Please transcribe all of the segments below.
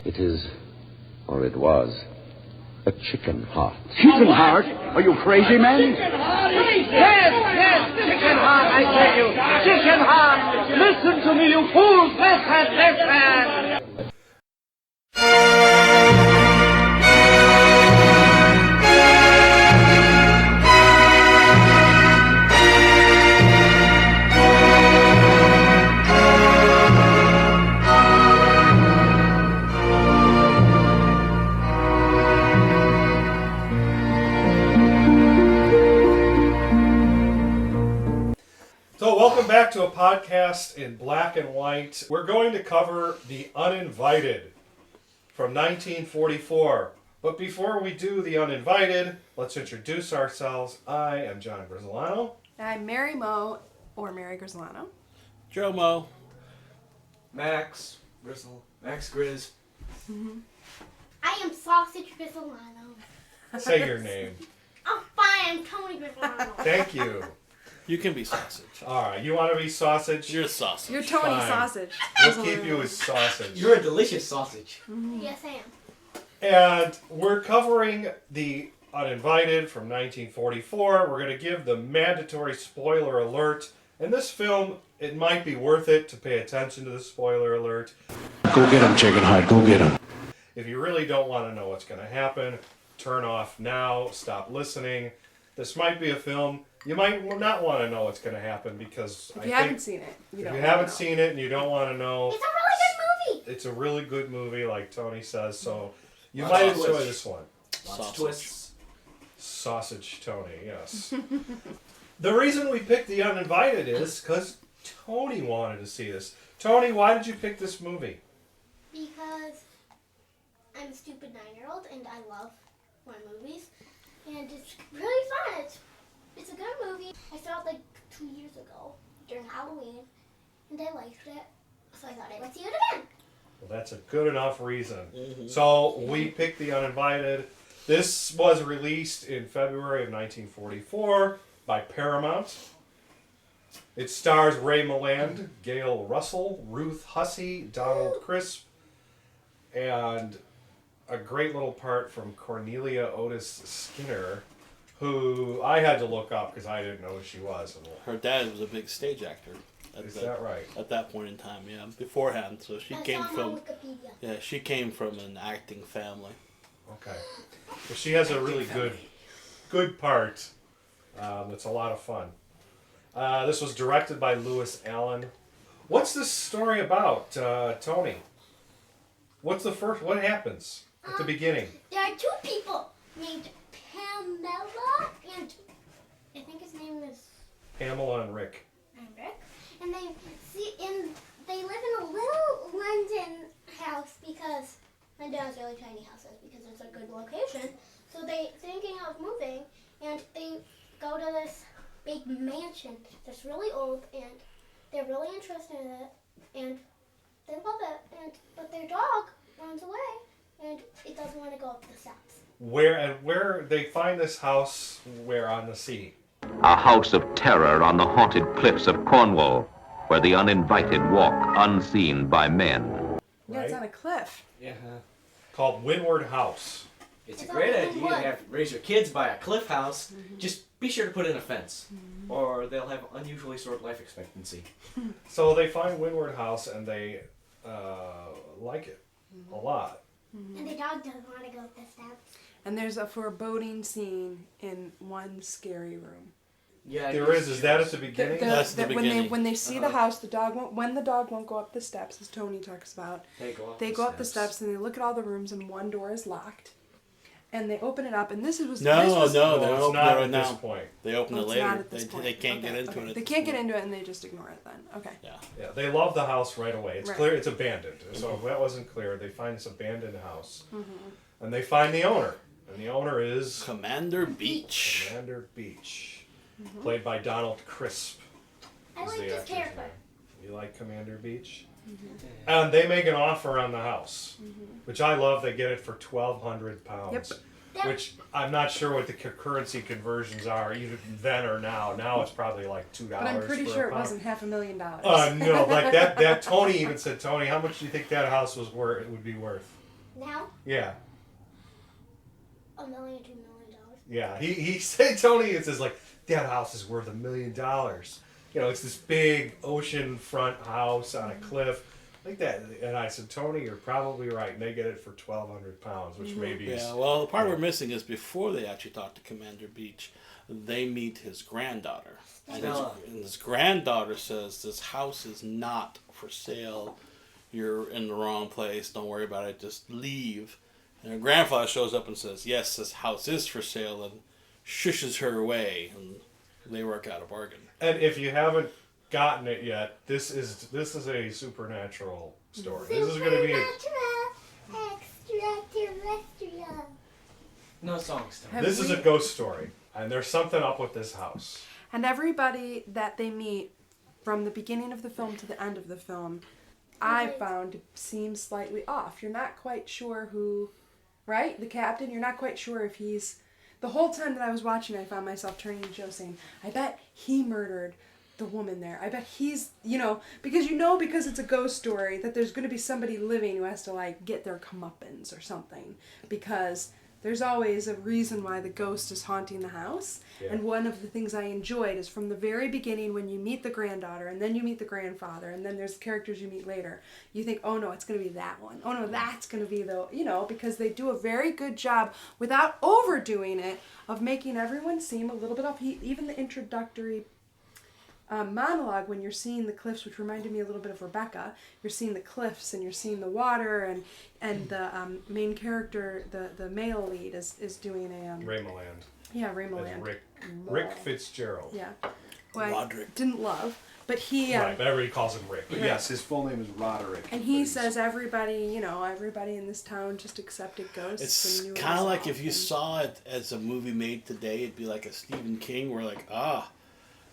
It is, or it was, a chicken heart. Chicken heart? Are you crazy, man? Chicken heart! Yes, chicken heart, I tell you. Chicken heart! Listen to me, you fools! Listen! So welcome back to a podcast in black and white. We're going to cover The Uninvited from 1944. But before we do The Uninvited, let's introduce ourselves. I am John Grisolano. I'm Mary Moe, or Mary Grisolano. Joe Moe. Max Grizz. Mm-hmm. I am Sausage Grisolano. Say your name. I'm fine, I'm Tony Grisolano. Thank you. You can be sausage. All right, you want to be sausage? You're sausage. You're Tony Fine. Sausage. We'll keep you as sausage. You're a delicious sausage. Mm-hmm. Yes, I am. And we're covering The Uninvited from 1944. We're going to give the mandatory spoiler alert. In this film, it might be worth it to pay attention to the spoiler alert. Go get him, chicken heart. Go get him. If you really don't want to know what's going to happen, turn off now, stop listening. This might be a film you might not want to know what's going to happen because If you haven't seen it, you don't if you wanna haven't know. seen it and you don't want to know, It's a really good movie. it's a really good movie, like Tony says. So you Lots might of enjoy twists. this one. Lots of Sausage. twists. Sausage Tony, yes. The reason we picked The Uninvited is because Tony wanted to see this. Tony, why did you pick this movie? Because I'm a stupid 9-year-old and I love horror movies. And it's really fun. It's a good movie. I saw it like 2 years ago during Halloween. And I liked it. So I thought I would see it again. Well, that's a good enough reason. Mm-hmm. So we picked The Uninvited. This was released in February of 1944 by Paramount. It stars Ray Milland, Gail Russell, Ruth Hussey, Donald Crisp, and a great little part from Cornelia Otis Skinner, who I had to look up because I didn't know who she was. Her dad was a big stage actor. Is that right? At that point in time, yeah. Beforehand, so she I came saw it from. on Wikipedia. Yeah, she came from an acting family. Okay. Well, she has a really good part. It's a lot of fun. This was directed by Lewis Allen. What's this story about, Tony? What happens at the beginning? There are two people named Pamela and I think his name is Pamela and Rick. Rick. And they live in a little London house because London has really tiny houses because it's a good location. So they thinking of moving and they go to this big mansion that's really old and they're really interested in it and they love it but their dog runs away and it doesn't want to go up the steps. Where they find this house? Where on the sea? A house of terror on the haunted cliffs of Cornwall, where the uninvited walk unseen by men. Yeah, it's on a cliff. Yeah. Called Windward House. It's a It's great all in idea wood. to have raise your kids by a cliff house. Just be sure to put in a fence, or they'll have unusually short life expectancy. So they find Windward House and they like it a lot. And the dog doesn't want to go up the steps. And there's a foreboding scene in one scary room. Yeah, There is. Is that at the beginning? That's the beginning. When they see the house, the dog won't go up the steps, as Tony talks about. They Go up the steps and they look at all the rooms and one door is locked. And they open it up and this was No, this was, no, No, they're it's opening not it at this now. point. They open Oh, it it's later. not at this point. They can't get Okay, into okay. it. They can't get into it and they just ignore it then. Okay. Yeah. Yeah, they love the house right away. It's Right. clear it's abandoned. So if that wasn't clear, they find this abandoned house. And they find the owner. And the owner is Commander Beach. Commander Beach, played by Donald Crisp. I is like the this actor's character. name. You like Commander Beach? And they make an offer on the house, which I love. They get it for £1,200. Yep. Which I'm not sure what the currency conversions are, even then or now. Now it's probably like $2. But I'm pretty for sure a it pound. wasn't $500,000. No, like that Tony even said, Tony, how much do you think that house was worth? It would be worth. Now, Yeah. $1 million, $2 million. Yeah, he said, Tony, it says like, that house is worth $1 million. You know, it's this big oceanfront house on a cliff, like that. And I said, Tony, you're probably right. And they get it for £1,200, which maybe is... Yeah, well, the part we're missing is before they actually talk to Commander Beach, they meet his granddaughter. And his granddaughter says, this house is not for sale. You're in the wrong place. Don't worry about it. Just leave. And her grandfather shows up and says, yes, this house is for sale, and shushes her away. And they work out a bargain. And if you haven't gotten it yet, this is a supernatural story. This is going to be Extraterrestrial. No songs. Tom. this is a ghost story, and there's something up with this house. And everybody that they meet from the beginning of the film to the end of the film, I found seems slightly off. You're not quite sure who, right? The captain, you're not quite sure if he's... The whole time that I was watching, I found myself turning to Joe saying, I bet he murdered the woman there. I bet he's, because it's a ghost story, that there's going to be somebody living who has to, like, get their comeuppance or something. Because there's always a reason why the ghost is haunting the house. Yeah. And one of the things I enjoyed is from the very beginning when you meet the granddaughter and then you meet the grandfather and then there's characters you meet later, you think, oh no, it's going to be that one. Oh no, that's going to be because they do a very good job without overdoing it of making everyone seem a little bit off. Even the introductory monologue when you're seeing the cliffs, which reminded me a little bit of Rebecca. You're seeing the cliffs and you're seeing the water and the main character, the male lead is doing a Ray Milland. Yeah, Ray Milland. Rick Fitzgerald. Yeah, well, I Roderick. didn't love, but he Right, but everybody calls him Rick. But Right. yes, his full name is Roderick. and he says everybody in this town just accepted ghosts. It's and knew it kind of was like off if you and- saw it as a movie made today, it'd be like a Stephen King, where like,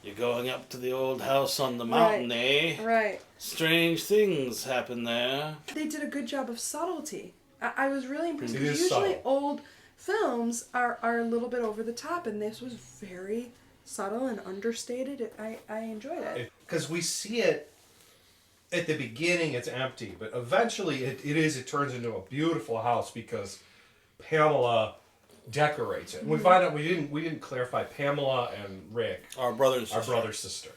you're going up to the old house on the mountain, eh? Right. Strange things happen there. They did a good job of subtlety. I was really impressed It because is usually subtle. old films are a little bit over the top, and this was very subtle and understated. I enjoyed it. Because we see it at the beginning, it's empty, but eventually it turns into a beautiful house because Pamela decorates it. And we find out we didn't clarify Pamela and Rick, Our brother and our sister. brother sister.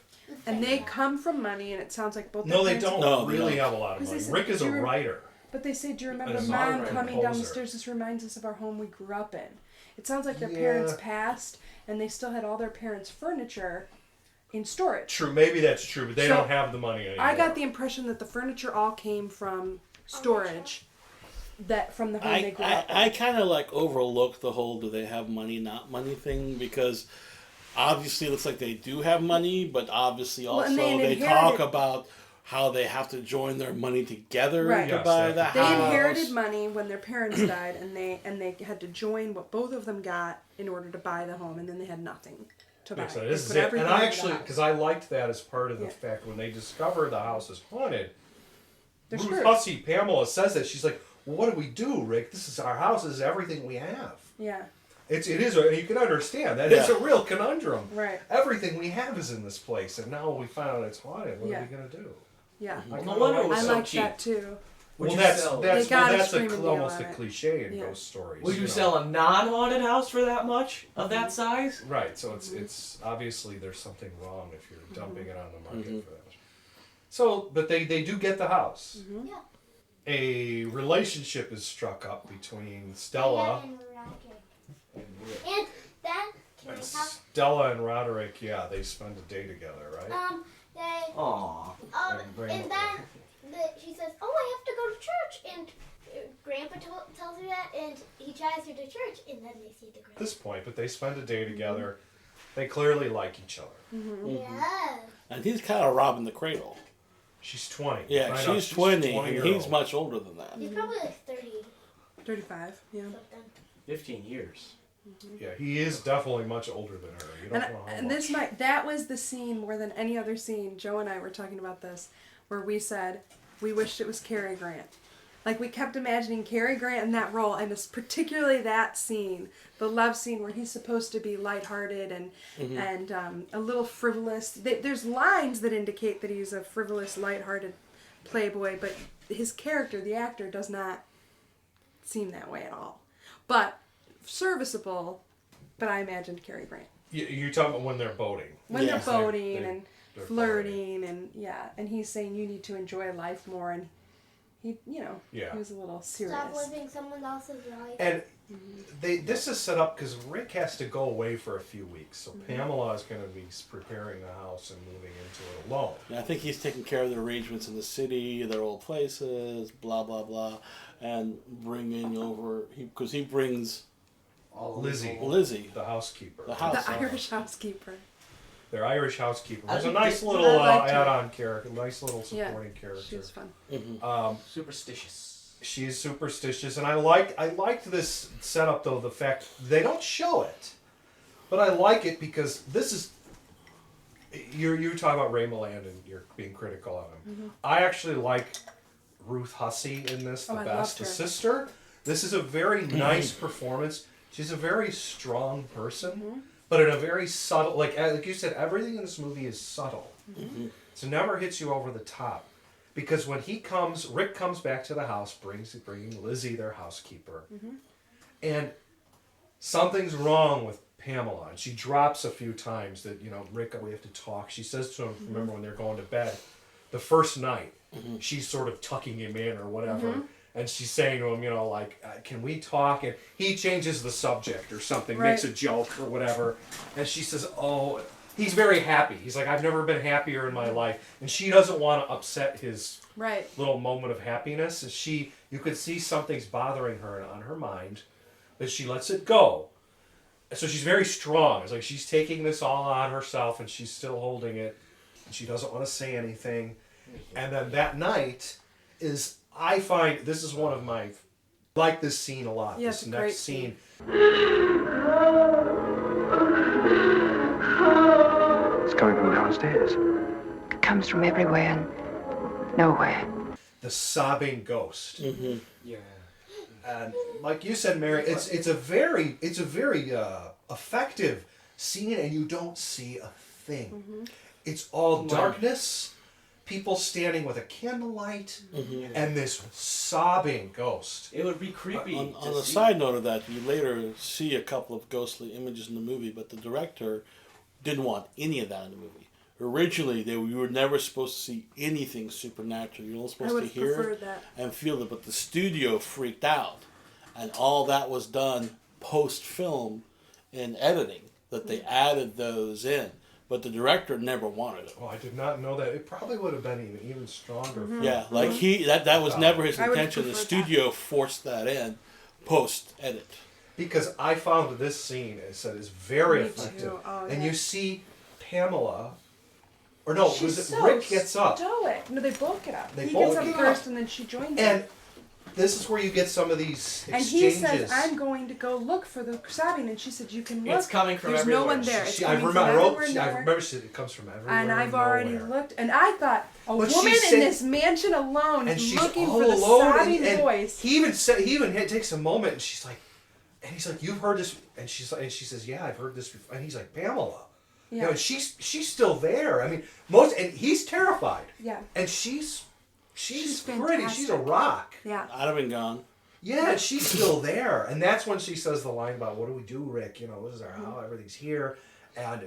And they come from money, and it sounds like both. No, their they parents- don't No, they really don't. have a lot of Because they money. said- Rick is a do you rem- writer. But they say, do you remember And the a mom songwriter, coming down the composer. stairs? This reminds us of our home we grew up in. It sounds like their Yeah. parents passed, and they still had all their parents' furniture in storage. True, maybe that's true, but they So, don't have the money anymore. I got the impression that the furniture all came from storage, that from the home they grew up in. I kind of like overlooked the whole do they have money, not money thing, because obviously it looks like they do have money, but obviously also and they they inherited- talk about how they have to join their money together Right. to Yes, buy they the have They house. inherited money when their parents died, and they had to join what both of them got in order to buy the home, and then they had nothing to buy. Yeah, so They this is put it. everything And I into the actually, house. because I liked that as part of the Yeah. fact when they discover the house is haunted, They're Ruth screwed. Hussey, Pamela, says that. She's like, well, what do we do, Rick? This is our house. This is everything we have. Yeah, It is, you can understand that. It's a Yeah. real conundrum. right. Everything we have is in this place, and now we find out it's haunted. What Yeah. are we going to do? Yeah, I No kinda wonder it like was I so like cheap. that too. Would Well, you sell? They gotta that's scream and yell almost at a it. cliche in Yeah. ghost stories. Would you know. sell a non-haunted house for that much of that size? Right, so it's obviously there's something wrong if you're dumping it on the market for that much. So, but they do get the house. Yeah. A relationship is struck up between Stella And Roger. and Rick. And that can And I talk? Stella and Roderick, yeah, they spend a day together, right? They Aww. And bring and it then she says, "Oh, I have to go to church," and Grandpa tells her that, and he drives her to church, and then they see the At grandpa. this point, but they spend a day together. They clearly like each other. Yeah. And he's kind of robbing the cradle. She's 20. Yeah, Find out she's 20, and 20-year-old. he's much older than that. He's probably like 30 35. Yeah. something. 15 years. Yeah, he is definitely much older than her. You don't know how And much. that was the scene more than any other scene. Joe and I were talking about this, where we said we wished it was Cary Grant. Like, we kept imagining Cary Grant in that role, and it's particularly that scene, the love scene where he's supposed to be lighthearted and a little frivolous. There's lines that indicate that he's a frivolous, lighthearted playboy, but his character, the actor, does not seem that way at all. But serviceable, but I imagined Cary Grant. You're talking about when they're boating. When Yeah. they're boating and they're flirting and he's saying you need to enjoy life more, and he, Yeah. he was a little serious. Stop living someone else's life. And this is set up because Rick has to go away for a few weeks, so Pamela is going to be preparing the house and moving into it alone. Yeah, I think he's taking care of the arrangements in the city, their old places, blah blah blah, and bringing over because he brings Lizzie, the housekeeper. The house. The Irish housekeeper. Their Irish housekeeper. There's a think nice they- little I liked her. add-on character, nice little supporting character. She was fun. Superstitious. She's superstitious, and I liked this setup though. The fact they don't show it, but I like it because this is. You talk about Ray Milland and you're being critical of him. I actually like Ruth Hussey in this the I best. loved The her. sister. This is a very nice performance. She's a very strong person, but in a very subtle. Like you said, everything in this movie is subtle. So it never hits you over the top. Because when Rick comes back to the house, bringing Lizzie, their housekeeper, and something's wrong with Pamela, and she drops a few times that, Rick, we have to talk. She says to him, remember when they're going to bed, the first night, she's sort of tucking him in or whatever, and she's saying to him, can we talk? And he changes the subject or something, makes a joke or whatever, and she says, oh... He's very happy. He's like, I've never been happier in my life. And she doesn't want to upset his little moment of happiness. And you could see something's bothering her and on her mind, but she lets it go. So she's very strong. It's like she's taking this all on herself and she's still holding it. And she doesn't want to say anything. And then that night I find, this is one of my, I like this scene a lot. Yeah, this it's a great next scene. It's coming from downstairs. It comes from everywhere and nowhere. The sobbing ghost. Yeah. And like you said, Mary, it's a very effective scene, and you don't see a thing. It's all darkness, people standing with a candlelight, and this sobbing ghost. It would be creepy. On the side note of that, you later see a couple of ghostly images in the movie, but the director didn't want any of that in the movie. Originally, you were never supposed to see anything supernatural. You were only supposed to hear it and feel it, but the studio freaked out. And all that was done post-film in editing, that they added those in. But the director never wanted it. Oh, I did not know that. It probably would have been even stronger. Yeah, like that was never his intention. The studio forced that in post-edit. Because I found this scene, as I said, is very effective. Oh, and yeah. you see Pamela, or no, She's was it so Rick gets up? stoic. No, they both get up. They He both gets up get first up. and then she joins And him. this is where you get some of these And exchanges. he says, I'm going to go look for the sobbing. And she said, you can look. It's coming from There's everywhere. no one there. It's I coming remember, from everywhere. I remember she said it comes from everywhere. And I've nowhere. already looked. And I thought, a But woman she's in saying- this mansion alone and she's looking all for the alone, sobbing and voice. He even takes a moment, and she's like, and he's like, you've heard this, and she says, yeah, I've heard this before, and he's like, Pamela. Yeah. And she's still there. I mean, and he's terrified. Yeah. And she's pretty. She's a fantastic. rock. Yeah. I'd have been gone. Yeah, and she's still there. And that's when she says the line about, what do we do, Rick? This is our house, everything's here. And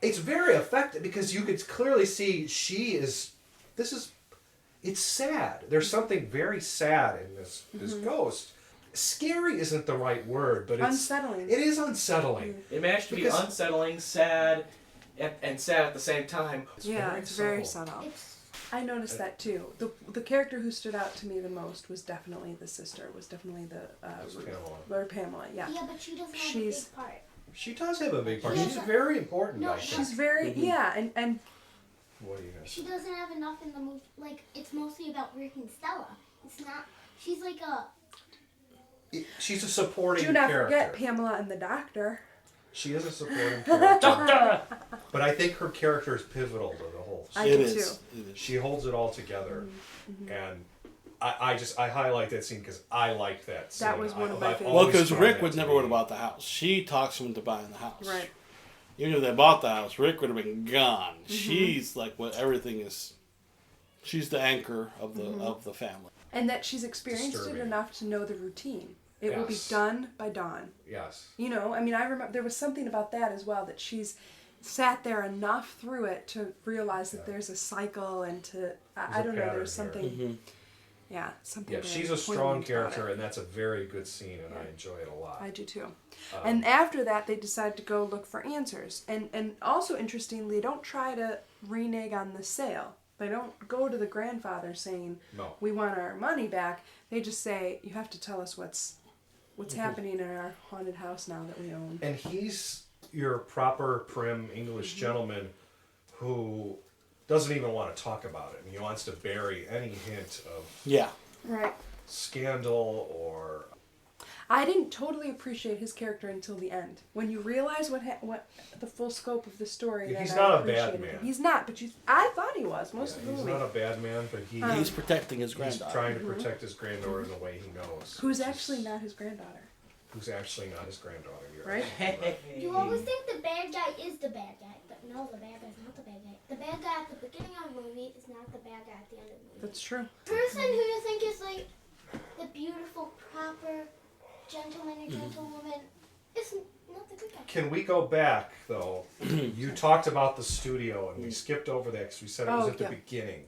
it's very effective because you could clearly see it's sad. There's something very sad in this ghost. Scary isn't the right word, but it's Unsettling. It is unsettling. It managed to be Because- unsettling, sad, and sad at the same time. It's very subtle. I noticed that too. The character who stood out to me the most was definitely the sister. Was definitely the Pamela. Yeah. Yeah, but she doesn't have She's- a big part. She does have a big part. Yeah, She's but- very important. No, I think. She's very and What do you guys? She doesn't have enough in the movie. Like, it's mostly about Rick and Stella. It's not. She's like a. She's a supporting do not character. forget Pamela and the doctor. She is a supporting character. But I think her character is pivotal to the whole. I do too. She holds it all together, and I highlight that scene because I liked that scene. That was one of my I've favorites. Well, always because found Rick that would to never be- would have bought the house. She talks him into buying the house. Right. Even if they bought the house, Rick would have been gone. She's like what everything is. She's the anchor of the family. And that she's experienced disturbing. it enough to know the routine. It will be Yes. done by dawn. Yes. You know, I mean, I remember there was something about that as well, that she's sat there enough through it to realize that there's a cycle and to, I don't know, pattern there's something, here. yeah, something Yeah, very she's a strong poignant about character, it. and that's a very good scene, and I enjoy it a lot. I do too. And after that, they decide to go look for answers. And also, interestingly, they don't try to renege on the sale. They don't go to the grandfather saying, No. we want our money back. They just say, you have to tell us what's happening in our haunted house now that we own. And he's your proper, prim English gentleman who doesn't even want to talk about it. And he wants to bury any hint of Yeah. Right. scandal or... I didn't totally appreciate his character until the end. When you realize what the full scope of the story, He's then not I a bad appreciated man. him. He's not, but I thought he was most of the He's movie. not a bad man, but He's protecting his he's granddaughter. trying to protect his granddaughter in the way he knows. Who's actually not his granddaughter. Who's actually not his granddaughter. You're Right? You always think the bad guy is the bad guy, but no, the bad guy's not the bad guy. The bad guy at the beginning of the movie is not the bad guy at the end of the movie. That's true. Person who you think is like the beautiful, proper gentleman or gentlewoman is not the good guy. Can we go back, though? You talked about the studio, and we skipped over that because we said it was at the beginning.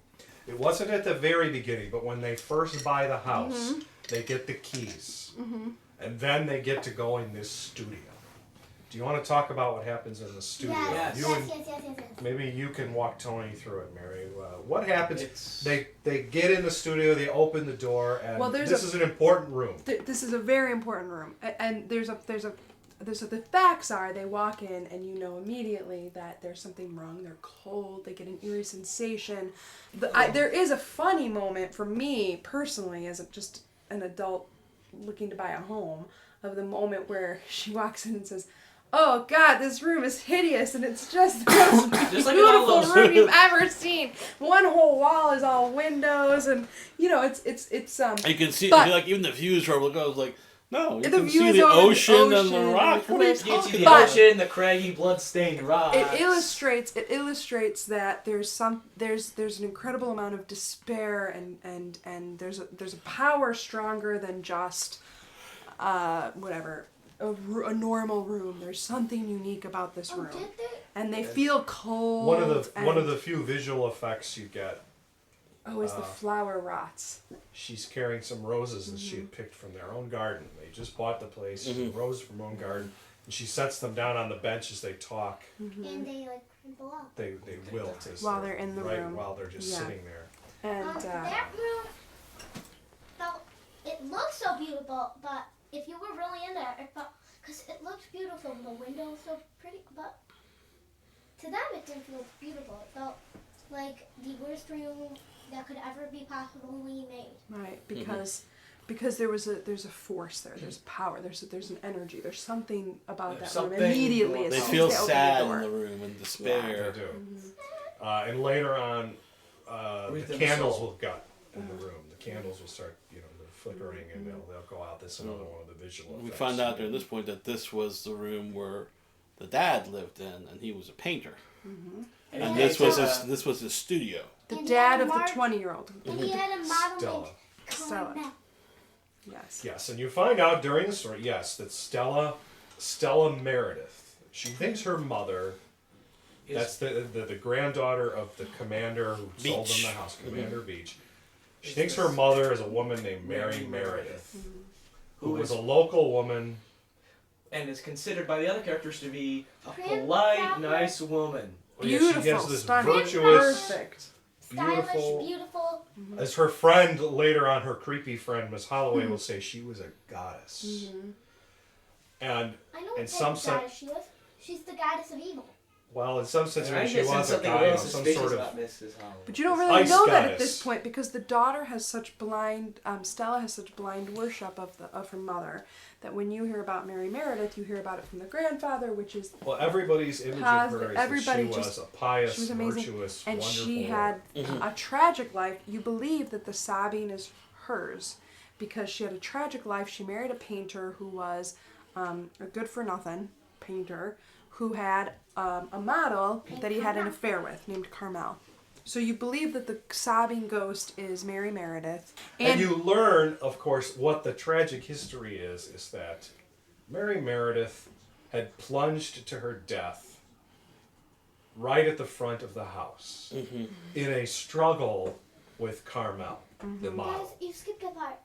It wasn't at the very beginning, but when they first buy the house, they get the keys. And then they get to go in this studio. Do you want to talk about what happens in the studio? Yes, You yes, and- yes. Maybe you can walk Tony through it, Mary. What happens? They get in the studio, they open the door, and this is an important room. This is a very important room, and the facts are they walk in and you know immediately that there's something wrong. They're cold. They get an eerie sensation. There is a funny moment for me personally, as just an adult looking to buy a home, of the moment where she walks in and says, "Oh God, this room is hideous, and it's just the most Just like beautiful all room you've ever seen. One whole wall is all windows, and you know it's You can see, but- like, even the views from it goes like, no, you The can see views the over the ocean and ocean the and rock. the What are you cliffs. You can see talking the about? ocean, the craggy, blood-stained rocks. It illustrates that there's an incredible amount of despair and there's a power stronger than just a normal room. There's something unique about this room, and they feel cold. One of the few visual effects you get. Is the flower rots. She's carrying some roses that she had picked from their own garden. They just bought the place, some roses from her own garden, and she sets them down on the bench as they talk. And they like crumple up. They wilt as While they're in the room. while they're just sitting there. And that room felt, it looked so beautiful, but if you were really in there, it felt, because it looked beautiful, the window was so pretty, but to them it didn't feel beautiful. It felt like the worst room that could ever be possibly made. right, because there's a force there. There's power. There's an energy. There's something about that room. Something Immediately, as They soon feel as they open sad the in door. the room and despair. They do. And later on, the Rhythm candles soul. will gut in the room. The candles will start, they're flickering, and they'll go out. That's another one of the visual effects. We found out during this point that this was the room where the dad lived in, and he was a painter. And this was his studio. The And dad he of had the a 20-year-old. And he had a model Stella. named Stella. Carmel. Yes. Yes, and you find out during the story, that Stella Meredith, she thinks her mother, that's the granddaughter of the commander who sold them Beach. the house, Commander Beach. She thinks her mother is a woman named Mary Meredith, who was a local woman. And is considered by the other characters to be a Prim, polite, proper. nice woman. Beautiful, She gets this stunning, virtuous, perfect. beautiful. Stylish, beautiful. As her friend later on, her creepy friend Miss Holloway will say, she was a goddess. And I know in what some type of sense, goddess she was. She's the goddess of evil. well, in some sense, And she I'm guessing was a something guy, a little some suspicious sort of. about Mrs. Holloway. But you don't really Ice know that at goddess. this point because the daughter has such blind. Stella has such blind worship of her mother that when you hear about Mary Meredith, you hear about it from the grandfather, which is Well, everybody's image of positive. her is that Everybody she was just- a pious, she was amazing, virtuous, and wonderful she had a tragic life. You believe that the sobbing is hers because she had a tragic life. She married a painter who was a good-for-nothing painter who had a model that he had an affair with named Carmel. So you believe that the sobbing ghost is Mary Meredith. And you learn, of course, what the tragic history is that Mary Meredith had plunged to her death right at the front of the house in a struggle with Carmel, the model. Guys, you skipped a part.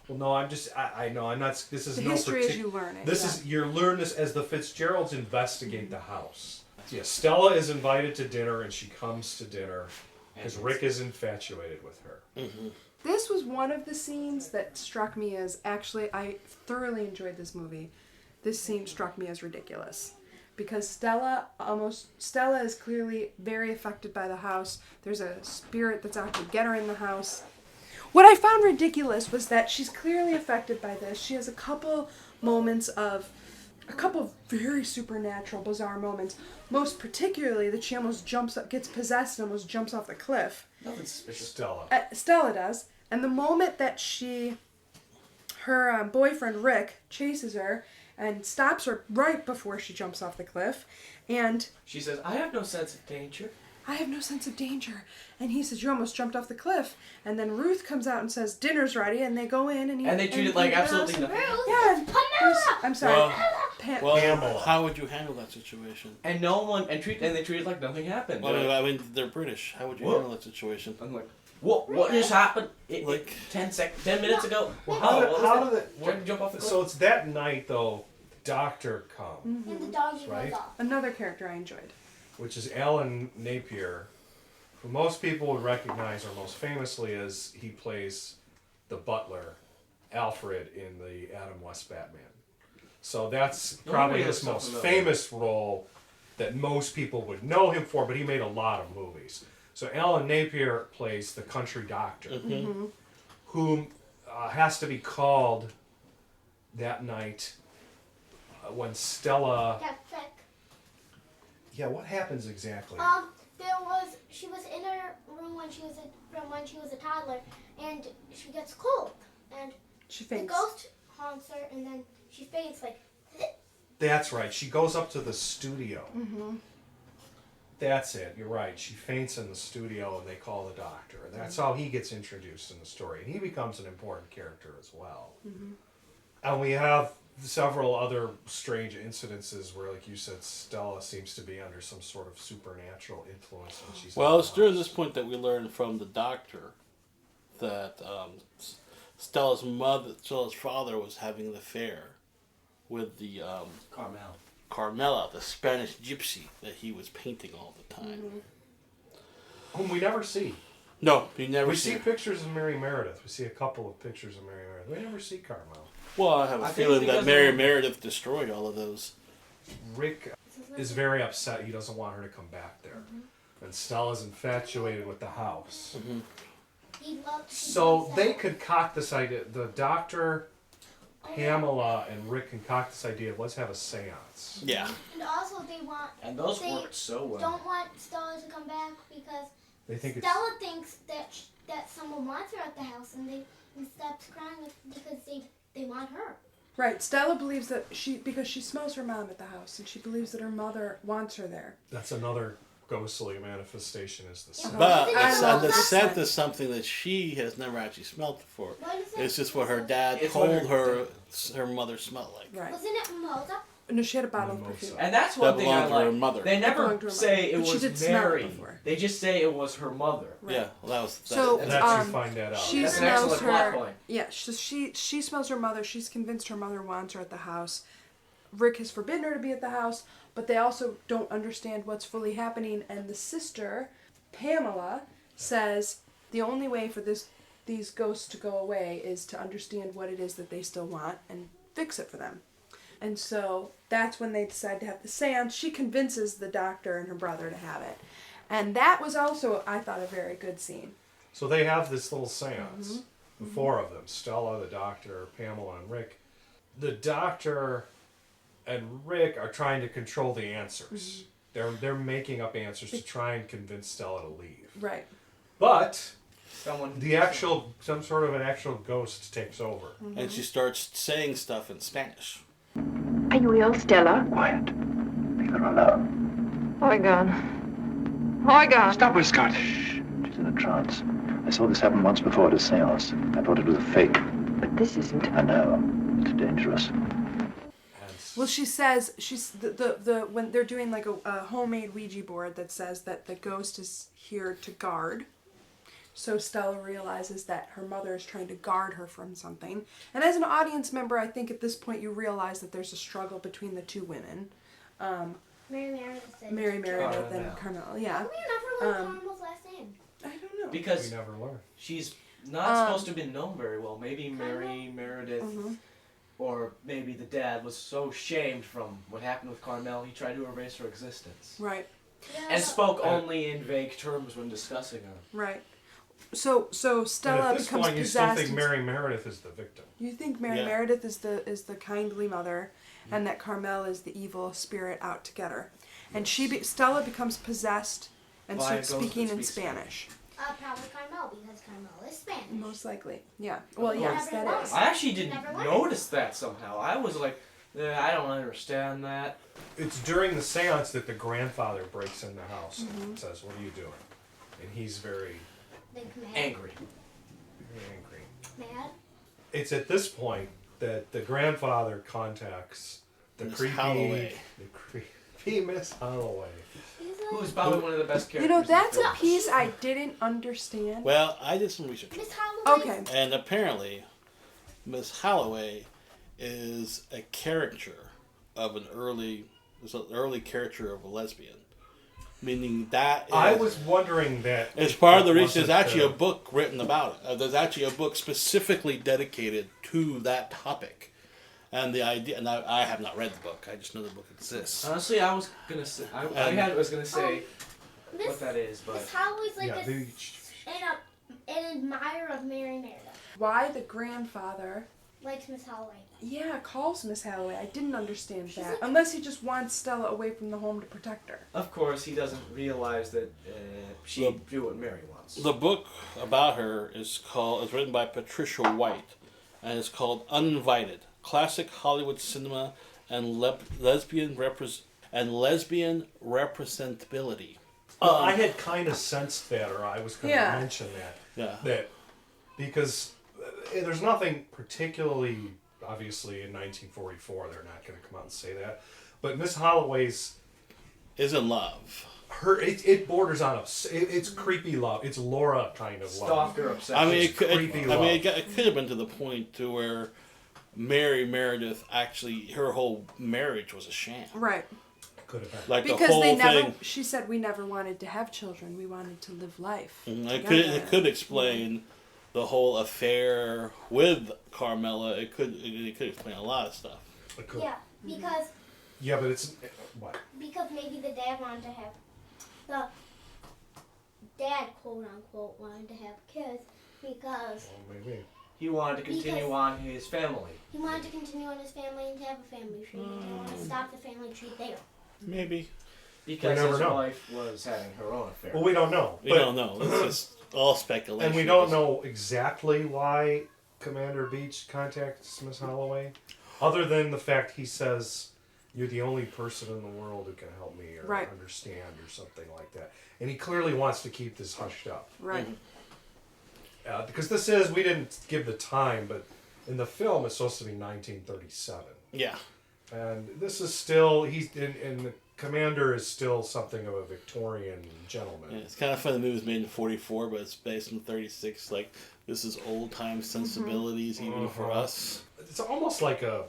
Well, no, I know, I'm not, this is The no history as you learn it. This is, you learn this as the Fitzgeralds investigate the house. Yeah, Stella is invited to dinner and she comes to dinner because Rick is infatuated with her. This was one of the scenes that struck me as, actually, I thoroughly enjoyed this movie. This scene struck me as ridiculous. Because Stella is clearly very affected by the house. There's a spirit that's out to get her in the house. What I found ridiculous was that she's clearly affected by this. She has a couple very supernatural, bizarre moments. Most particularly that she almost gets possessed and almost jumps off the cliff. Nothing suspicious. Stella does. And the moment that her boyfriend Rick chases her and stops her right before she jumps off the cliff, and she says, "I have no sense of danger." I have no sense of danger. And he says, "You almost jumped off the cliff." And then Ruth comes out and says, "Dinner's ready," and they go in and they treat it like absolutely nothing. Yeah, I'm sorry. Well, how would you handle that situation? And they treat it like nothing happened. Well, I mean, they're British. How would you handle that situation? I'm like, what just happened? 10 minutes ago? Well, how did it jump off the cliff? So it's that night though. Doctor comes, And the doggy right? goes off. Another character I enjoyed, which is Alan Napier, who most people would recognize, or most famously as he plays the butler, Alfred, in the Adam West Batman. So that's probably his most famous role that most people would know him for, but he made a lot of movies. So Alan Napier plays the country doctor, whom has to be called that night when Stella... Yeah, what happens exactly? She was in her room when she was a toddler, and she gets cold, and she faints. The ghost haunts her, and then she faints like. That's right. She goes up to the studio. That's it. You're right. She faints in the studio, and they call the doctor, and that's how he gets introduced in the story, and he becomes an important character as well. And we have several other strange incidences where, like you said, Stella seems to be under some sort of supernatural influence when she's. Well, it's during this point that we learn from the doctor that Stella's father was having an affair with the Carmela, the Spanish gypsy that he was painting all the time. Whom we never see. No, we never see. We see pictures of Mary Meredith. We see a couple of pictures of Mary Meredith. We never see Carmel. Well, I have a feeling that Mary Meredith destroyed all of those. Rick is very upset. He doesn't want her to come back there. And Stella's infatuated with the house. So they concoct this idea. The doctor, Pamela, and Rick concoct this idea of let's have a seance. Yeah. And also they want... And those worked so well. Don't want Stella to come back because they think Stella thinks that someone wants her at the house, and they stops crying because they want her. Right. Stella believes that because she smells her mom at the house, and she believes that her mother wants her there. That's another ghostly manifestation, is the scent. But the scent is something that she has never actually smelled before. It's just what her dad told her mother smelled like. Right. Wasn't it Mimosa? No, she had a bottle of perfume. And that's one thing I like. Her mother. They never say it was Mary. They just say it was her mother. Right. Yeah, well, that was. So and that's you find that out. She that's smells an excellent plot point. Yeah, she smells her mother. She's convinced her mother wants her at the house. Rick has forbidden her to be at the house, but they also don't understand what's fully happening. And the sister, Pamela, says the only way for these ghosts to go away is to understand what it is that they still want and fix it for them. And so that's when they decide to have the seance. She convinces the doctor and her brother to have it. And that was also, I thought, a very good scene. So they have this little seance. The four of them, Stella, the doctor, Pamela, and Rick. The doctor and Rick are trying to control the answers. They're making up answers to try and convince Stella to leave. Right. But some sort of an actual ghost takes over. And she starts saying stuff in Spanish. Are you ill, Stella? Quiet. Leave her alone. Oigan. Stop her, Scott. Shh. in a trance. I saw this happen once before at a seance. I thought it was a fake. But this isn't. I know. It's dangerous. Well, she says the when they're doing like a homemade Ouija board that says that the ghost is here to guard. So Stella realizes that her mother is trying to guard her from something. And as an audience member, I think at this point you realize that there's a struggle between the two women. Mary Meredith. And Carmel. Yeah. How do we never learn Carmel's last name? I don't know. Because We never learn. she's not supposed to have been known very well. Maybe Mary Meredith, or maybe the dad was so shamed from what happened with Carmel, he tried to erase her existence. Right. And spoke only in vague terms when discussing her. Right. So And Stella at this becomes point, you still possessed. think Mary Meredith is the victim. You think Mary Yeah. Meredith is the kindly mother, and that Carmel is the evil spirit out to get her, and Stella becomes possessed and By a starts ghost speaking that in speaks Spanish. Probably Carmel, because Carmel is Spanish. Most likely, yeah. Well, yes, Never that learned. is. I actually didn't Never learned. notice that somehow. I was like, I don't understand that. It's during the seance that the grandfather breaks in the house and says, "What are you doing?" And he's very, They command. Angry. very angry. Mad. It's at this point that the grandfather contacts the Miss creepy Miss Holloway. He's Who's probably one of the best characters. You know, in the that's a film. piece I didn't understand. Well, I did some research. Miss Holloway. Okay. And apparently, Miss Holloway is a caricature of an early caricature of a lesbian. Meaning that is, I was wondering that. as part of the that research, there's wasn't, actually a book written about it. There's actually a book specifically dedicated to that topic. And the idea, and I have not read the book, I just know the book exists. Honestly, I was gonna say, was gonna say Miss, what that is, but Miss Holloway's like Yeah, an admirer of Mary Meredith. Why the grandfather, Likes Miss Holloway. calls Miss Holloway. I didn't understand that. like- Unless he just wants Stella away from the home to protect her. of course he doesn't realize that she do what Mary wants. The book about her is written by Patricia White, and it's called Uninvited: Classic Hollywood Cinema and Lesbian Representability. I had kind of sensed that, or I was going to Yeah. mention that. Yeah. That because there's nothing particularly, obviously, in 1944. They're not going to come out and say that. But Miss Holloway's Is in love. it borders on it's creepy love. It's Laura kind of love. Stalker obsession. I mean, It's creepy love. it could have been to the point to where Mary Meredith actually, her whole marriage was a sham. Right. Could have been. Like the Because whole they never. thing. She said we never wanted to have children. We wanted to live life. It together. could explain the whole affair with Carmela. It could explain a lot of stuff. It could. Yeah, because Yeah, but it's what? maybe the dad wanted to have the dad, quote unquote, wanted to have kids because Oh, maybe. He wanted to continue Because- on his family. he wanted to continue on his family and to have a family tree. He didn't want to stop the family tree there. Maybe. Because never his know. wife was having her own affair. Well, we don't know. We don't know. It's just all speculation. And we don't know exactly why Commander Beach contacts Miss Holloway, other than the fact he says, "You're the only person in the world who can help me or Right. understand," or something like that. And he clearly wants to keep this hushed up. Right. Because we didn't give the time, but in the film it's supposed to be 1937. Yeah. And this is still, and the commander is still something of a Victorian gentleman. Yeah, it's kind of funny the movie was made in 44, but it's based in 36. Like, this is old time sensibilities even for us. It's almost like a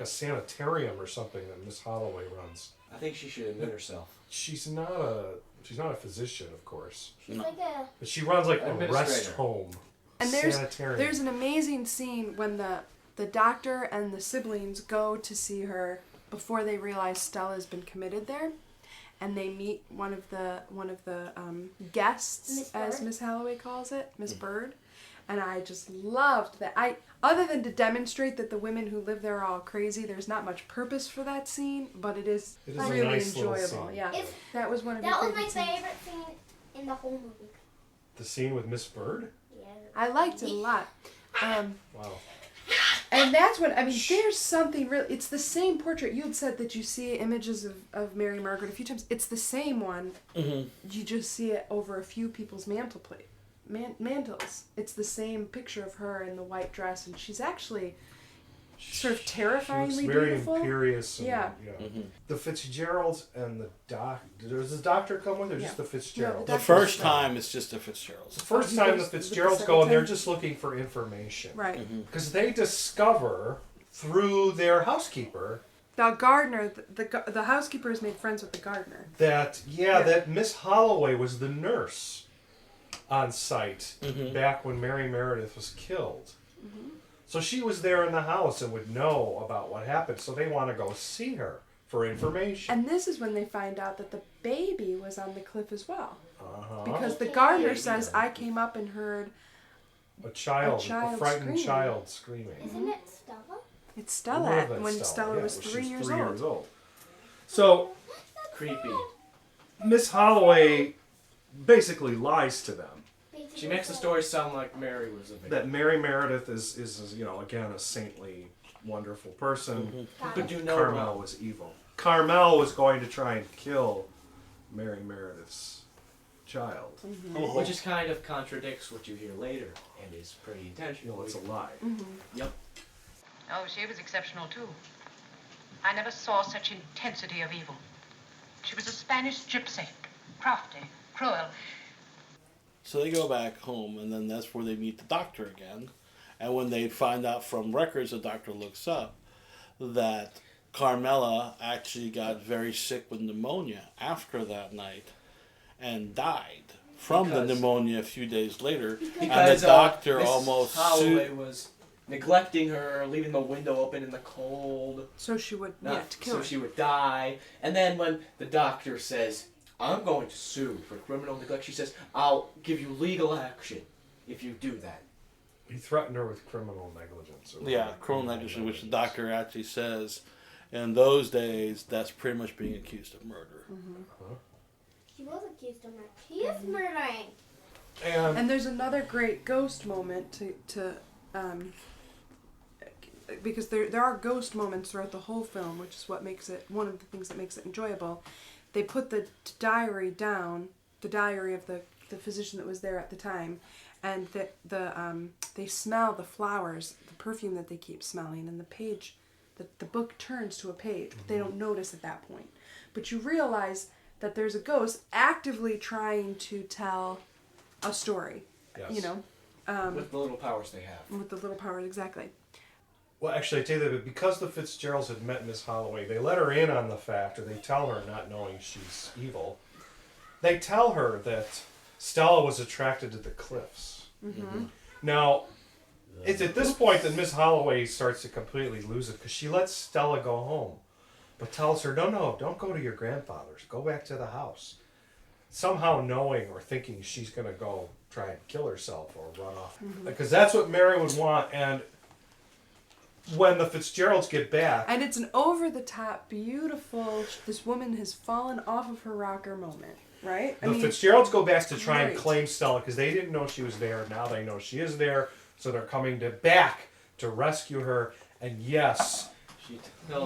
sanitarium or something that Miss Holloway runs. I think she should admit herself. She's not a physician, of course, She's like a but she runs like a Administrator. rest home. And Sanitarium. there's an amazing scene when the doctor and the siblings go to see her before they realize Stella's been committed there, and they meet one of the guests, Miss as Bird? Miss Holloway calls it, Miss Bird, and I just loved that. Other than to demonstrate that the women who live there are all crazy, there's not much purpose for that scene, but it is It is a really nice little enjoyable. scene. Yeah, If- that was one of that your was my favorite scenes. favorite scene in the whole movie. The scene with Miss Bird? Yeah. I liked it a lot. Wow. And that's when, I mean, there's something real. It's the same portrait. You had said that you see images of Mary Margaret a few times. It's the same one. Mm-hmm. You just see it over a few people's mantles. It's the same picture of her in the white dress, and she's actually sort of terrifyingly very beautiful. Imperious. And, Yeah. Mm-hmm. The Fitzgeralds and the doctor. Does the doctor come with, or just the Fitzgeralds? No, The first time it's just the Fitzgeralds. The first time the Fitzgeralds go, and they're just looking for information. Right. Because they discover through their housekeeper The gardener, the housekeeper has made friends with the gardener. that that Miss Holloway was the nurse on site back when Mary Meredith was killed. Mm-hmm. So she was there in the house and would know about what happened. So they want to go see her for information. And this is when they find out that the baby was on the cliff as well. Uh-huh. Because the gardener says, I came up and heard a child frightened screaming. child screaming. Isn't it Stella? It's Stella More than when Stella was well, 3 she's years 3 old. years old. So Creepy. Miss Holloway basically lies to them. She makes the story sound like Mary was a victim. That Mary Meredith is again a saintly, wonderful person. Who could do no Carmel wrong. was evil. Carmel was going to try and kill Mary Meredith's child. Which is kind of contradicts what you hear later, and is pretty intentional. It's a lie. Yep. Oh, she was exceptional, too. I never saw such intensity of evil. She was a Spanish gypsy. Crafty, cruel. So they go back home, and then that's where they meet the doctor again. And when they find out from records, the doctor looks up that Carmela actually got very sick with pneumonia after that night and died from the pneumonia a few days later. And the doctor Miss almost Holloway was neglecting her, leaving the window open in the cold. So she would to kill So her. she would die. And then when the doctor says, I'm going to sue for criminal neglect, she says, I'll give you legal action if you do that. He threatened her with criminal negligence. criminal negligence, which the doctor actually says in those days that's pretty much being accused of murder. He was accused of murder. He is murdering. And there's another great ghost moment because there are ghost moments throughout the whole film, which is what makes it one of the things that makes it enjoyable. They put the diary down, the diary of the physician that was there at the time, and they smell the flowers, the perfume that they keep smelling, and the page, the book turns to a page, but they don't notice at that point. But you realize that there's a ghost actively trying to tell a story. Yes. You know, with the little powers they have. with the little powers, exactly. Well, actually, I tell you that because the Fitzgeralds had met Miss Holloway, they let her in on the fact, or they tell her, not knowing she's evil, they tell her that Stella was attracted to the cliffs. Now, it's at this point that Miss Holloway starts to completely lose it, because she lets Stella go home, but tells her, no, don't go to your grandfather's. Go back to the house. Somehow knowing or thinking she's going to go try and kill herself or run off. Because that's what Mary would want, and when the Fitzgeralds get back... And it's an over-the-top, beautiful, this woman has fallen off of her rocker moment, right? The Fitzgeralds go back to try and great. claim Stella because they didn't know she was there. Now they know she is there, so they're coming back to rescue her. And yes,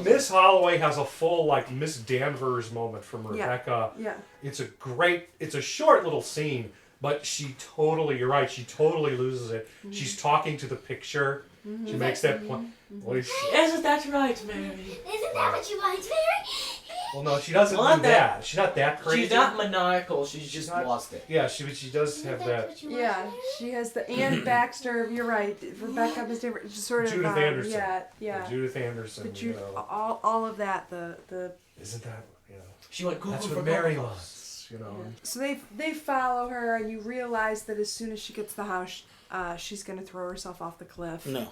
Miss Holloway has a full Miss Danvers moment from Rebecca. Yeah. It's a short little scene, but you're right, she totally loses it. She's talking to the picture. She makes that point. Isn't that right, Mary? Isn't that what you want, Mary? Well, no, she doesn't do that. She's not that crazy. She's not maniacal. She's just lost it. Yeah, she does have that. Yeah, she has the Anne Baxter. You're right, Rebecca Miss Danvers, sort of Judith Anderson. Yeah. Judith Anderson. All of that. The isn't that She went Google that's for what Mary Google. wants. So they follow her, and you realize that as soon as she gets to the house, she's gonna throw herself off the cliff. No.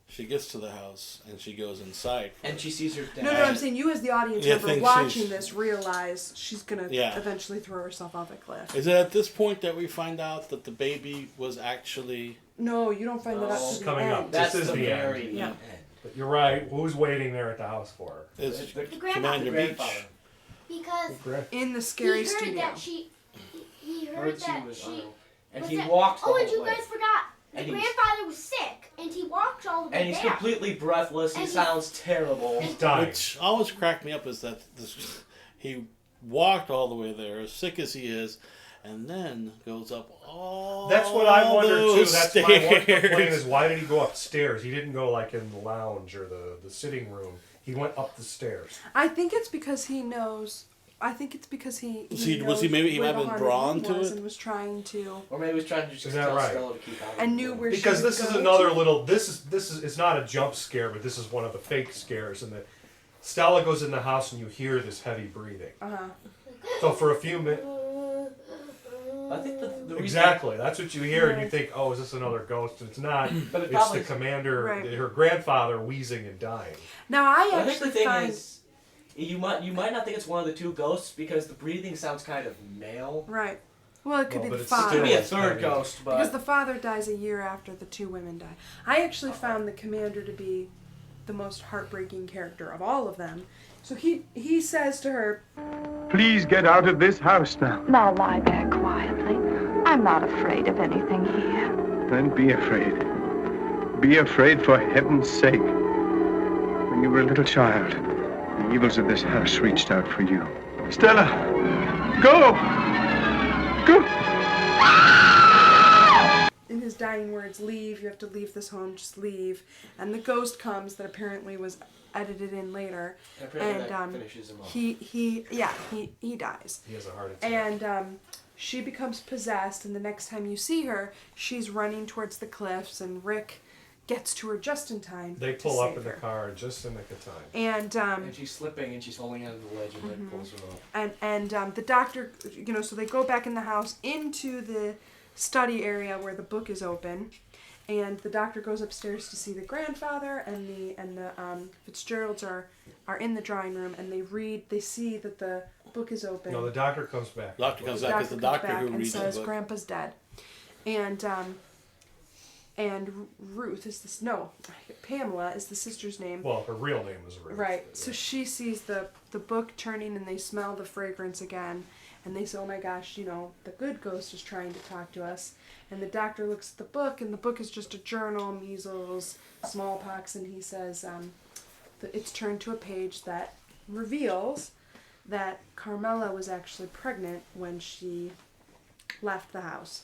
She gets to the house and she goes inside. And she sees her dad. No, I'm saying you as the audience member watching this realize she's gonna eventually throw herself off a cliff. Is it at this point that we find out that the baby was actually... No, you don't find that out It's to coming the up. end. That's This is the the very end. Yeah. end. But you're right. Who's waiting there at the house for her? It's The Commander Beach. grandfather. Because In the scary he heard studio. that he heard that was, she... and was he that- walked the Oh, and whole you way. guys forgot. the grandfather was sick, and he walked all the way And he's there. completely breathless. He sounds terrible. He's dying. Which always cracked me up is that he walked all the way there, as sick as he is, and then goes up all. That's what I wondered too. those That's stairs. my one complaint is why did he go upstairs? He didn't go like in the lounge or the sitting room. He went up the stairs. I think it's because he knows. I think it's because he Was he maybe he where might have the been haunted drawn room to was it? and was trying to. Or maybe he was trying to just Is that tell right? Stella to keep out of And the knew room. where Because she this would is go another to. little. This is it's not a jump scare, but this is one of the fake scares, and that Stella goes in the house and you hear this heavy breathing. So for a few minutes. I think the reason... Exactly. That's what you hear, and you think, "Oh, is this another ghost?" And it's not. But It's probably- the commander, Right. her grandfather, wheezing and dying. Now I I think actually the thing find is, you might not think it's one of the two ghosts because the breathing sounds kind of male. right. Well, it could be Well, but the it's It father. could be a Still, third it's ghost, but Because the father dies a year after the two women die. I actually found the commander to be the most heartbreaking character of all of them. So he says to her, Please get out of this house now. Now lie there quietly. I'm not afraid of anything here. Then be afraid. Be afraid for heaven's sake. When you were a little child, the evils of this house reached out for you. Stella! Go! Go! in his dying words, leave, you have to leave this home, just leave. And the ghost comes that apparently was edited in later. And apparently And that finishes him off. he dies. He has a heart attack. And she becomes possessed, and the next time you see her, she's running towards the cliffs, and Rick gets to her just in time. They to pull up save in the her. car just in the nick of time. And she's slipping and she's holding onto the ledge and Rick pulls her up. And the doctor, so they go back in the house into the study area where the book is open, and the doctor goes upstairs to see the grandfather, and the Fitzgeralds are in the drawing room, and they see that the book is open. No, the doctor comes back. Doctor comes back because the doctor who and reads the says book. Grandpa's dead, and Ruth is this Pamela is the sister's name. Well, her real name is Ruth. Right. So she sees the book turning, and they smell the fragrance again, and they say, "Oh my gosh, the good ghost is trying to talk to us." And the doctor looks at the book, and the book is just a journal, measles, smallpox, and he says that it's turned to a page that reveals that Carmela was actually pregnant when she left the house.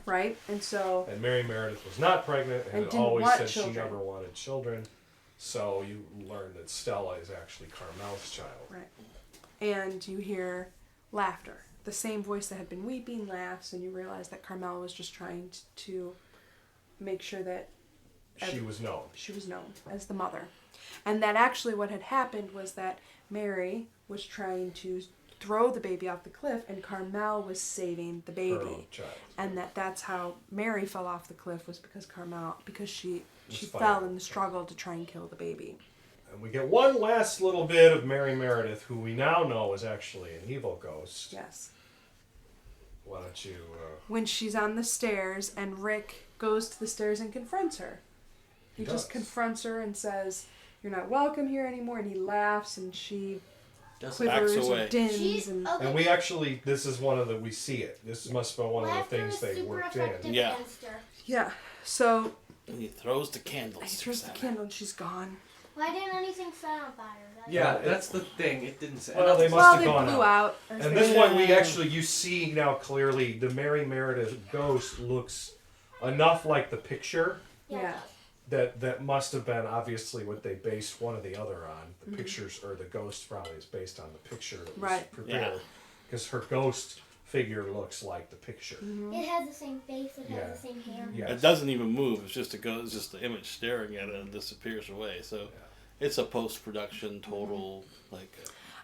Right? And so... And Mary Meredith was not pregnant and had didn't always want said children. she never wanted children. So you learn that Stella is actually Carmel's child. Right. And you hear laughter. The same voice that had been weeping laughs, and you realize that Carmela was just trying to make sure that She was known. She was known as the mother. And that actually what had happened was that Mary was trying to throw the baby off the cliff, and Carmel was saving the Her baby. own child. And that's how Mary fell off the cliff, was because she Was fell fighting. in the struggle to try and kill the baby. And we get one last little bit of Mary Meredith, who we now know is actually an evil ghost. Yes. Why don't you... When she's on the stairs, and Rick goes to the stairs and confronts her. He He just does. confronts her and says, "You're not welcome here anymore," and he laughs, and she Just quivers backs away. or dins. She's And okay. And we actually, this is one of the, we see it. This must have been one of the Laughter things is they super worked effective in. Yeah. against her. yeah, so And he throws the candles. he throws the candle, and she's gone. Why didn't anything set on fire? Yeah, that's the thing. It didn't say. Well, they must Well, have they gone blew out. out. as And they- this one, you see now clearly, the Mary Meredith ghost looks enough like the picture Yeah. that must have been obviously what they based one or the other on. The pictures, or the ghost probably is based on the picture that was Right. prepared. Yeah. Because her ghost figure looks like the picture. It has the same face. It Yeah. has the same hair. Yes. It doesn't even move. It's just it's just the image staring at it and disappears away. So it's a post-production total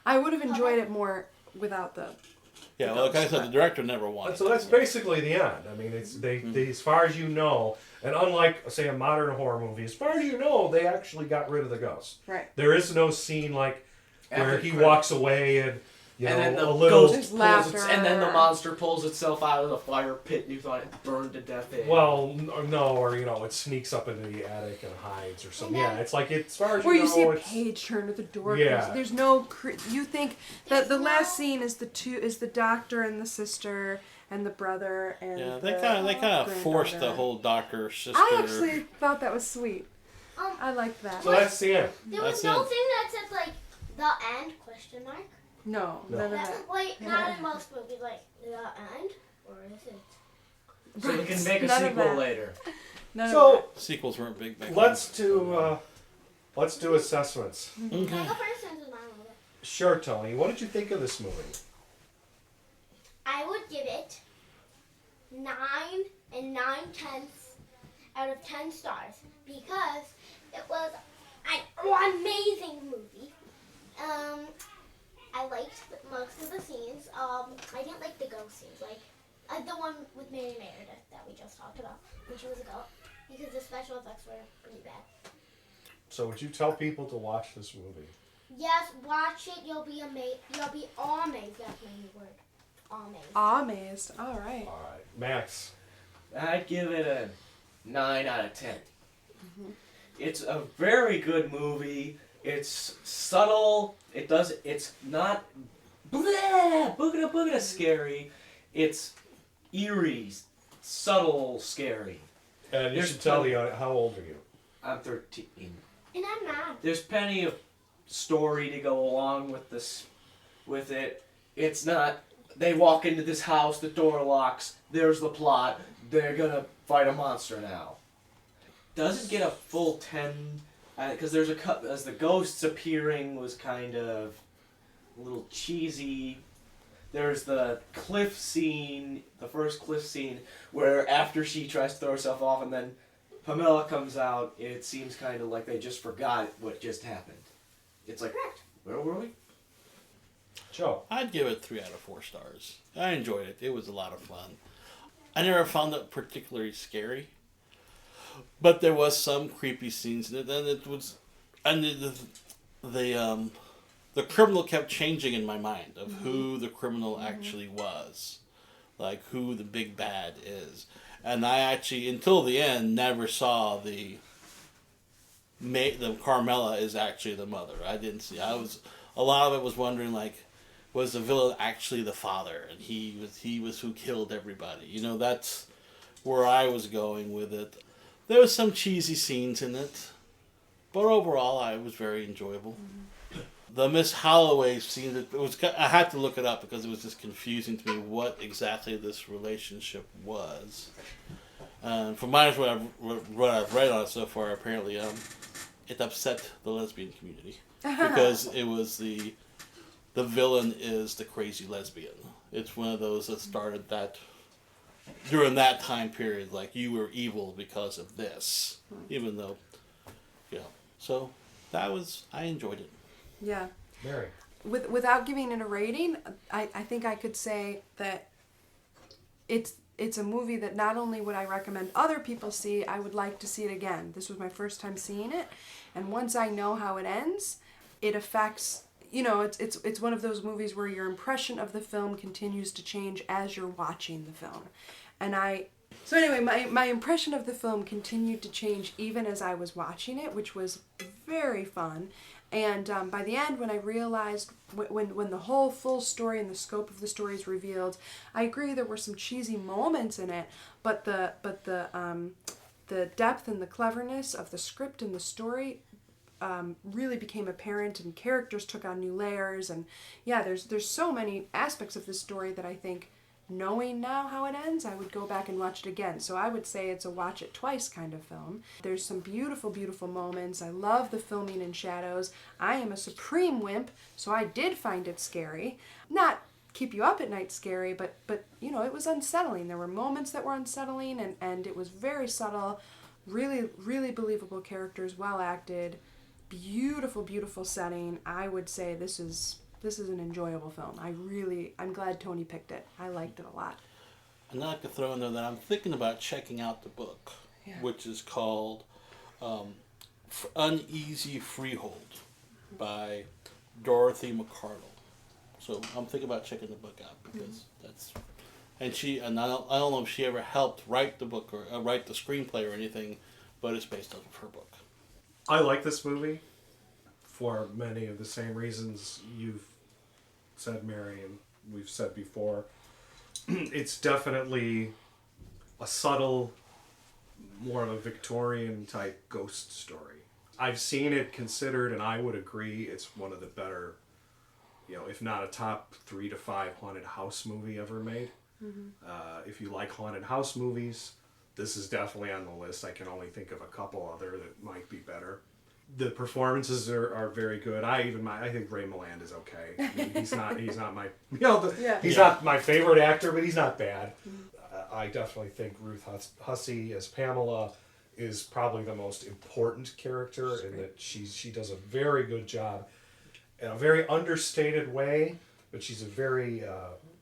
I would have enjoyed it more without the. Yeah, well, like I said, the director never wanted. So that's basically the end. I mean, it's they as far as you know, and unlike say a modern horror movie, as far as you know, they actually got rid of the ghost. Right. There is no scene like where After he credits. walks away and And then the a little. ghost pulls laughter. and then the monster pulls itself out of the fire pit and you thought it burned to death. Well, no, or it sneaks up into the attic and hides or something. Yeah, it's like as far as Where you know, see a it's page turn to the door. Yeah. There's no. You think that the There's last no- scene is the doctor and the sister, and the brother and Yeah, the they kind of forced the granddaughter. whole doctor sister. I actually thought that was sweet. I liked that. So that's the end. There was no thing that said like the end question mark. No, none of that. Like not in most movies, like the end, or is it? So we can make a None of sequel that. later. None of So sequels weren't big back then. let's do assessments. Okay. Can I go first since it's mine a little bit? Sure, Tony. What did you think of this movie? I would give it 9 9/10 out of 10 stars because it was an amazing movie. I liked most of the scenes. I didn't like the ghost scenes, like the one with Mary Meredith that we just talked about when she was a goat, because the special effects were pretty bad. So would you tell people to watch this movie? Yes, watch it. You'll be amazed. You'll be amazed. That's my new word. Amazed. Amazed. All right. All right, Max. I'd give it a 9 out of 10. It's a very good movie. It's subtle. It's not boogada scary. It's eerie, subtle, scary. And you should tell the how old are you? I'm 13. And I'm not. There's plenty of story to go along with this, with it. It's not. They walk into this house, the door locks. There's the plot. They're gonna fight a monster now. Doesn't get a full 10 because there's as the ghosts appearing was kind of a little cheesy. There's the cliff scene, the first cliff scene, where after she tries to throw herself off and then Pamela comes out, it seems kind of like they just forgot what just happened. It's like, where were we? Joe. I'd give it 3 out of 4 stars. I enjoyed it. It was a lot of fun. I never found it particularly scary, but there was some creepy scenes in it, and it was, and the criminal kept changing in my mind of who the criminal actually was, like who the big bad is, and I actually until the end never saw the Carmela is actually the mother. I didn't see. A lot of it was wondering like, was the villain actually the father, and he was who killed everybody? You know, that's where I was going with it. There was some cheesy scenes in it, but overall, it was very enjoyable. The Miss Holloway scene, I had to look it up because it was just confusing to me what exactly this relationship was. From what I've read on it so far, apparently it upset the lesbian community because it was the villain is the crazy lesbian. It's one of those that started that during that time period, like you were evil because of this, even though, So I enjoyed it. Yeah. Mary. Without giving it a rating, I think I could say that it's a movie that not only would I recommend other people see, I would like to see it again. This was my first time seeing it, and once I know how it ends, it affects. It's one of those movies where your impression of the film continues to change as you're watching the film, So anyway, my impression of the film continued to change even as I was watching it, which was very fun. And by the end, when I realized, when the whole full story and the scope of the story is revealed, I agree there were some cheesy moments in it, but the depth and the cleverness of the script and the story really became apparent, and characters took on new layers. And yeah, there's so many aspects of this story that I think, knowing now how it ends, I would go back and watch it again. So I would say it's a watch it twice kind of film. There's some beautiful, beautiful moments. I love the filming in shadows. I am a supreme wimp, so I did find it scary. Not keep you up at night scary, but it was unsettling. There were moments that were unsettling, and it was very subtle, really, really believable characters, well acted, beautiful, beautiful setting. I would say this is an enjoyable film. I'm glad Tony picked it. I liked it a lot. And I'd like to throw in there that I'm thinking about checking out the book, which is called Uneasy Freehold by Dorothy McCardle. So I'm thinking about checking the book out because I don't know if she ever helped write the book or write the screenplay or anything, but it's based off of her book. I like this movie for many of the same reasons you've said, Mary, and we've said before. it's definitely a subtle, more of a Victorian type ghost story. I've seen it considered, and I would agree, it's one of the better, if not a top 3 to 5 haunted house movie ever made. If you like haunted house movies, this is definitely on the list. I can only think of a couple other that might be better. The performances are very good. I think Ray Milland is okay. I mean, he's not my he's not my favorite actor, but he's not bad. I definitely think Ruth Hussey as Pamela is probably the most important character in that she does a very good job in a very understated way, but she's a very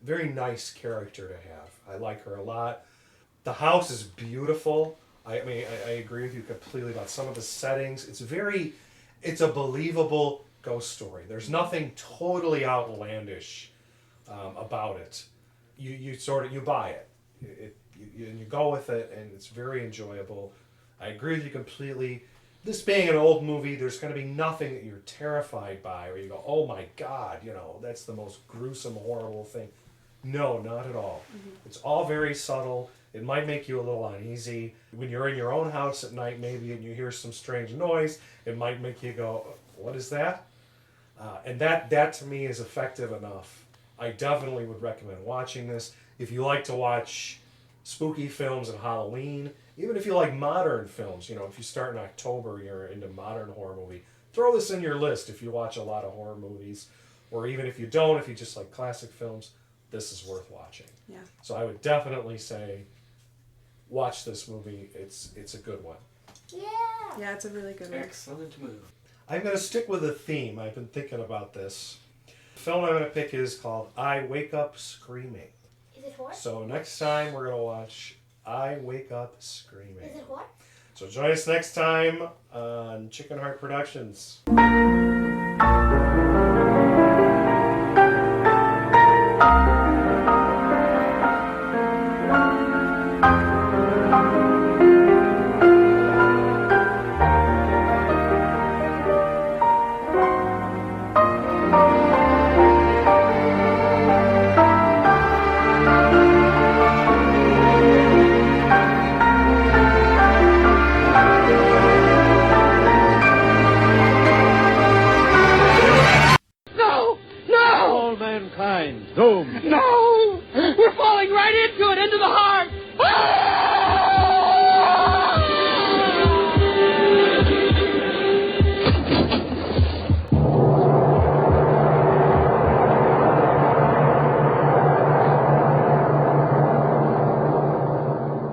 very nice character to have. I like her a lot. The house is beautiful. I agree with you completely about some of the settings. It's a believable ghost story. There's nothing totally outlandish about it. You buy it. And you go with it, and it's very enjoyable. I agree with you completely. This being an old movie, there's going to be nothing that you're terrified by, or you go, oh my God, that's the most gruesome, horrible thing. No, not at all. It's all very subtle. It might make you a little uneasy. When you're in your own house at night, maybe, and you hear some strange noise, it might make you go, what is that? And that to me is effective enough. I definitely would recommend watching this. If you like to watch spooky films and Halloween, even if you like modern films, if you start in October, you're into modern horror movie, throw this in your list if you watch a lot of horror movies. Or even if you don't, if you just like classic films, this is worth watching. Yeah. So I would definitely say, watch this movie. It's a good one. Yeah, it's a really good one. Excellent movie. I'm going to stick with a theme. I've been thinking about this. The film I'm going to pick is called I Wake Up Screaming. Is it horror? So next time we're going to watch I Wake Up Screaming. Is it horror? So join us next time on Chicken Heart Productions. Doomed. No! We're falling right into it, into the heart! Ah!